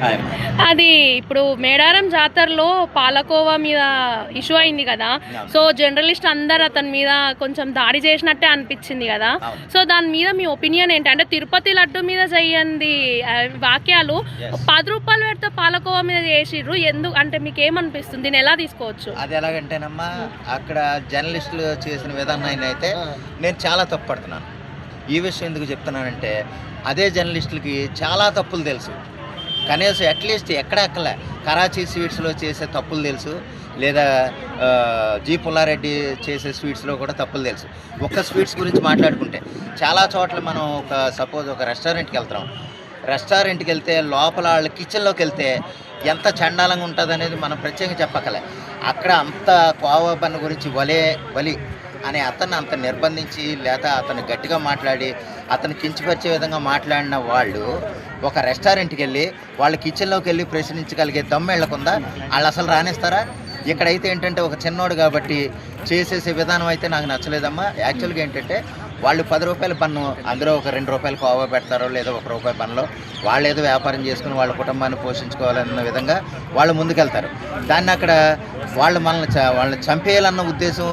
Hi అమ్మ. అది ఇప్పుడు మేడారం జాతరలో పాలకోవా మీద ఇష్యూ అయింది కదా. అవును. సో జర్నలిస్ట్ అందరు అతని మీద కొంచెం దాడి చేసినట్టే అనిపించింది కదా. అవును. సో దాని మీద మీ ఒపీనియన్ ఏంటి? అంటే తిరుపతి లడ్డు మీద చెయ్యండి వాక్యాలు Yes. 10 రూపాయలు పెడితే పాలకోవా మీద చేసిర్రు, ఎందుకు అంటే మీకు ఏమనిపిస్తుంది? దీన్ని ఎలా తీసుకోవచ్చు? అది ఎలాగంటేనమ్మా, అక్కడ జర్నలిస్టులు చేసిన విధానాన్ని అయితే నేను చాలా తప్పుపడుతున్నాను. ఈ విషయం ఎందుకు చెప్తున్నానంటే, అదే జర్నలిస్టులకి చాలా తప్పులు తెలుసు. కనీసం అట్లీస్ట్ ఎక్కడెక్కలే కరాచీ స్వీట్స్లో చేసే తప్పులు తెలుసు, లేదా జీ పుల్లారెడ్డి చేసే స్వీట్స్లో కూడా తప్పులు తెలుసు. ఒక్క స్వీట్స్ గురించి మాట్లాడుకుంటే చాలా చోట్ల మనం సపోజ్ ఒక రెస్టారెంట్కి వెళ్తాం. రెస్టారెంట్కి వెళ్తే లోపల వాళ్ళ కిచెన్లోకి వెళ్తే ఎంత చండాలంగా ఉంటుంది అనేది మనం ప్రత్యేకంగా చెప్పకలే. అక్కడ అంత కోవా బన్ గురించి వలి అనే అతన్ని అంత నిర్బంధించి, లేదా అతను గట్టిగా మాట్లాడి అతను కించపరిచే విధంగా మాట్లాడిన వాళ్ళు ఒక రెస్టారెంట్కి వెళ్ళి వాళ్ళ కిచెన్లోకి వెళ్ళి ప్రశ్నించగలిగే దమ్ము వెళ్ళకుందా? వాళ్ళు అసలు రాణిస్తారా? ఇక్కడైతే ఏంటంటే ఒక చిన్నోడు కాబట్టి చేసేసే విధానం అయితే నాకు నచ్చలేదమ్మా. యాక్చువల్గా ఏంటంటే వాళ్ళు 10 రూపాయల పన్ను, అందులో ఒక 2 రూపాయలు కోవా పెడతారో లేదా 1 రూపాయి పన్నులో వాళ్ళు ఏదో వ్యాపారం చేసుకుని వాళ్ళ కుటుంబాన్ని పోషించుకోవాలన్న విధంగా వాళ్ళు ముందుకెళ్తారు. దాన్ని అక్కడ వాళ్ళని చంపేయాలన్న ఉద్దేశం